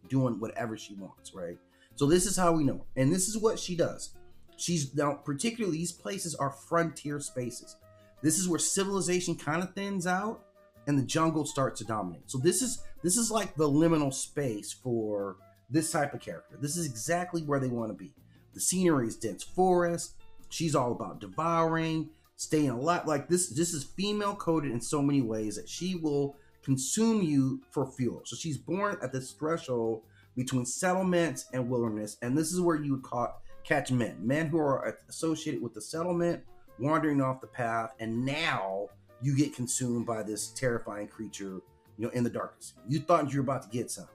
doing whatever she wants, right? So this is how we know. And this is what she does. She's now, particularly these places are frontier spaces. This is where civilization kind of thins out and the jungle starts to dominate. So this is like the liminal space for this type of character. This is exactly where they want to be. The scenery is dense forest. She's all about devouring, staying alive. Like this is female coded in so many ways that she will consume you for fuel. So she's born at this threshold between settlements and wilderness, and this is where you would catch men who are associated with the settlement, wandering off the path, and now you get consumed by this terrifying creature, in the darkness. You thought you were about to get some.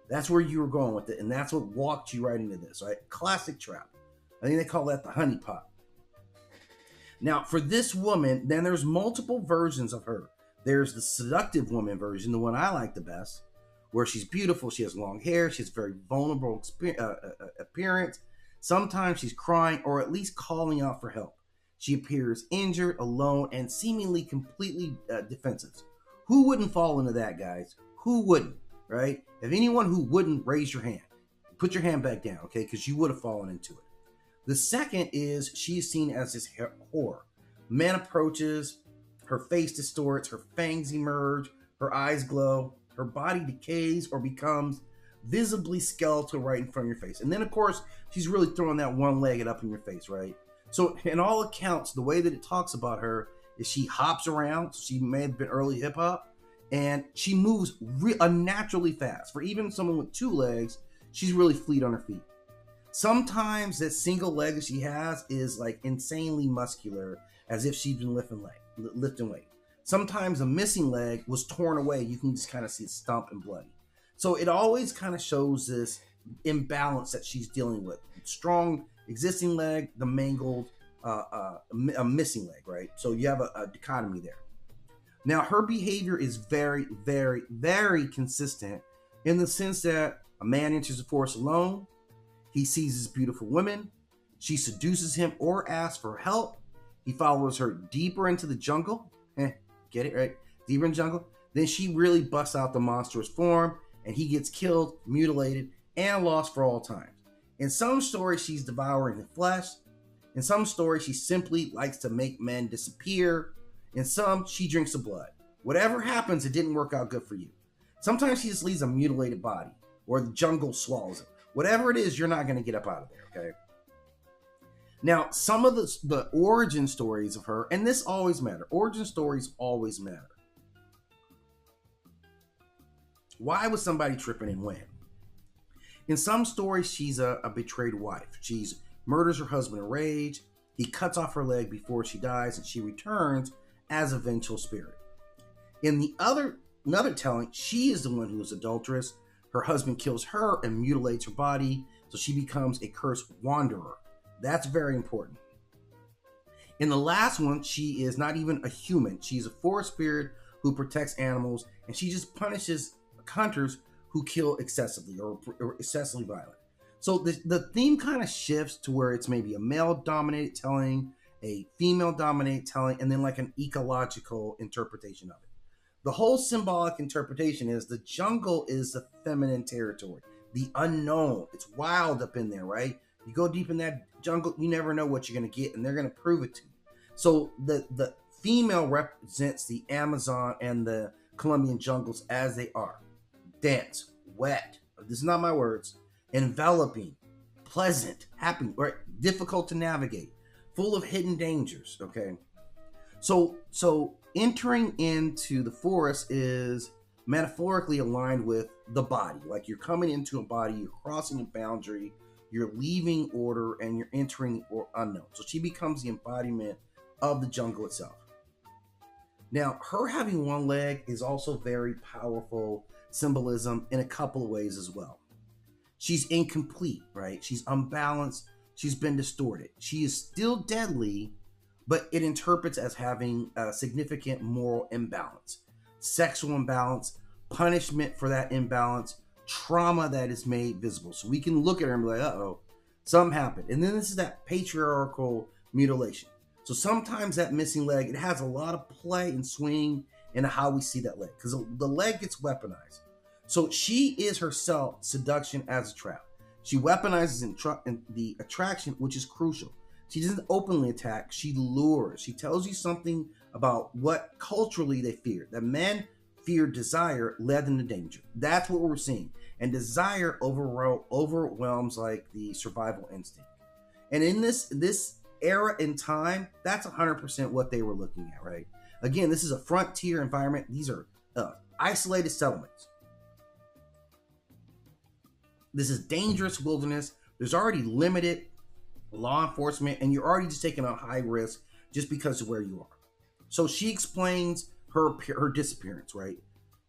That's where you were going with it, and that's what walked you right into this, right? Classic trap. I think they call that the honeypot. Now, for this woman, then there's multiple versions of her. There's the seductive woman version, the one I like the best, where she's beautiful, she has long hair, she has very vulnerable appearance. Sometimes she's crying or at least calling out for help. She appears injured, alone, and seemingly completely defensive. Who wouldn't fall into that, guys? Who wouldn't, right? If anyone who wouldn't, raise your hand. Put your hand back down, okay? Because you would have fallen into it. The second is she's seen as this horror. Man approaches, her face distorts, her fangs emerge, her eyes glow, her body decays or becomes visibly skeletal right in front of your face. And then, of course, she's really throwing that one-legged up in your face, right? So, in all accounts, the way that it talks about her is she hops around. She may have been early hip-hop, and she moves unnaturally fast. For even someone with two legs, she's really fleet on her feet. Sometimes that single leg that she has is like insanely muscular, as if she's been lifting weight. Sometimes a missing leg was torn away. You can just kind of see it stump and bloody. So it always kind of shows this imbalance that she's dealing with. Strong existing leg, the mangled, a missing leg, right? So you have a dichotomy there. Now, her behavior is very, very, very consistent in the sense that a man enters the forest alone. He sees this beautiful woman. She seduces him or asks for help. He follows her deeper into the jungle. Get it, right? Deeper in the jungle. Then she really busts out the monstrous form, and he gets killed, mutilated, and lost for all time. In some stories, she's devouring the flesh. In some stories, she simply likes to make men disappear. In some, she drinks the blood. Whatever happens, it didn't work out good for you. Sometimes she just leaves a mutilated body, or the jungle swallows it. Whatever it is, you're not going to get up out of there, okay? Now, some of the origin stories of her, and this always matter. Origin stories always matter. Why was somebody tripping and when? In some stories, she's a betrayed wife. She murders her husband in rage. He cuts off her leg before she dies, and she returns as a vengeful spirit. In another telling, she is the one who is adulterous. Her husband kills her and mutilates her body, so she becomes a cursed wanderer. That's very important. In the last one, she is not even a human. She's a forest spirit who protects animals, and she just punishes hunters who kill excessively or excessively violent. So the theme kind of shifts to where it's maybe a male-dominated telling, a female-dominated telling, and then like an ecological interpretation of it. The whole symbolic interpretation is the jungle is the feminine territory, the unknown. It's wild up in there, right? You go deep in that jungle, you never know what you're going to get, and they're going to prove it to you. So the female represents the Amazon and the Colombian jungles as they are. Dense, wet, this is not my words, enveloping, pleasant, happy, right? Difficult to navigate, full of hidden dangers, okay? So entering into the forest is metaphorically aligned with the body. Like you're coming into a body, you're crossing a boundary, you're leaving order, and you're entering or unknown. So she becomes the embodiment of the jungle itself. Now, her having one leg is also very powerful symbolism in a couple of ways as well. She's incomplete, right? She's unbalanced. She's been distorted. She is still deadly, but it interprets as having a significant moral imbalance, sexual imbalance, punishment for that imbalance, trauma that is made visible. So we can look at her and be like, uh-oh, something happened. And then this is that patriarchal mutilation. So sometimes that missing leg, it has a lot of play and swing in how we see that leg, because the leg gets weaponized. So she is herself seduction as a trap. She weaponizes in the attraction, which is crucial. She doesn't openly attack, she lures. She tells you something about what culturally they fear. That men fear desire led them to danger. That's what we're seeing. And desire overwhelms like the survival instinct. And in this era in time, that's 100% what they were looking at, right? Again, this is a frontier environment. These are isolated settlements. This is dangerous wilderness. There's already limited law enforcement, and you're already just taking a high risk just because of where you are. So she explains her disappearance, right?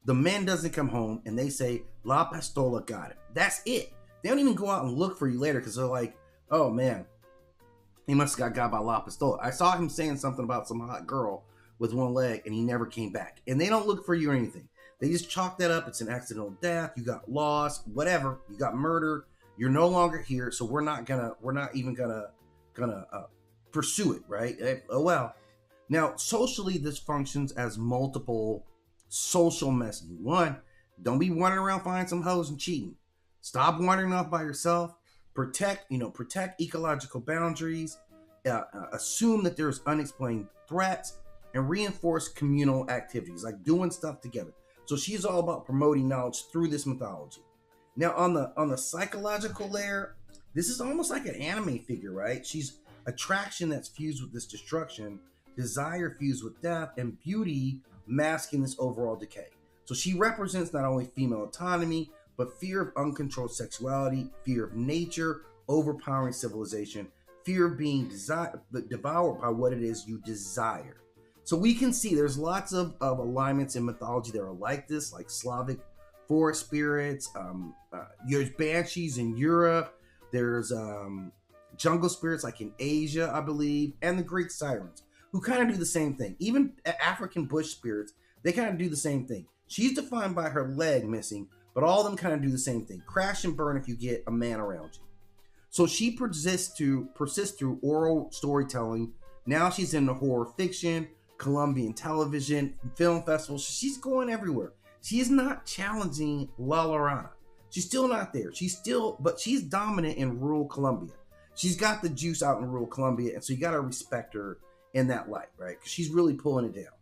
The man doesn't come home, and they say, La Patasola got him. That's it. They don't even go out and look for you later because they're like, oh man, he must have got by La Patasola. I saw him saying something about some hot girl with one leg, and he never came back. And they don't look for you or anything. They just chalk that up. It's an accidental death. You got lost, whatever. You got murdered. You're no longer here, so we're not even gonna pursue it, right? Oh well. Now, socially, this functions as multiple social messaging. One, don't be wandering around finding some hoes and cheating. Stop wandering off by yourself. Protect ecological boundaries. Assume that there's unexplained threats, and reinforce communal activities like doing stuff together. So she's all about promoting knowledge through this mythology. Now, on the psychological layer, this is almost like an anime figure, right? She's attraction that's fused with this destruction, desire fused with death, and beauty masking this overall decay. So she represents not only female autonomy, but fear of uncontrolled sexuality, fear of nature, overpowering civilization, fear of being devoured by what it is you desire. So we can see there's lots of alignments in mythology that are like this, like Slavic forest spirits. There's banshees in Europe. There's jungle spirits like in Asia, I believe, and the Greek sirens, who kind of do the same thing. Even African bush spirits, they kind of do the same thing. She's defined by her leg missing, but all of them kind of do the same thing. Crash and burn if you get a man around you. So she persists through oral storytelling. Now she's into horror fiction, Colombian television, film festivals. She's going everywhere. She is not challenging La Llorona. She's still not there. But she's dominant in rural Colombia. She's got the juice out in rural Colombia, and so you got to respect her in that light, right? Because she's really pulling it down.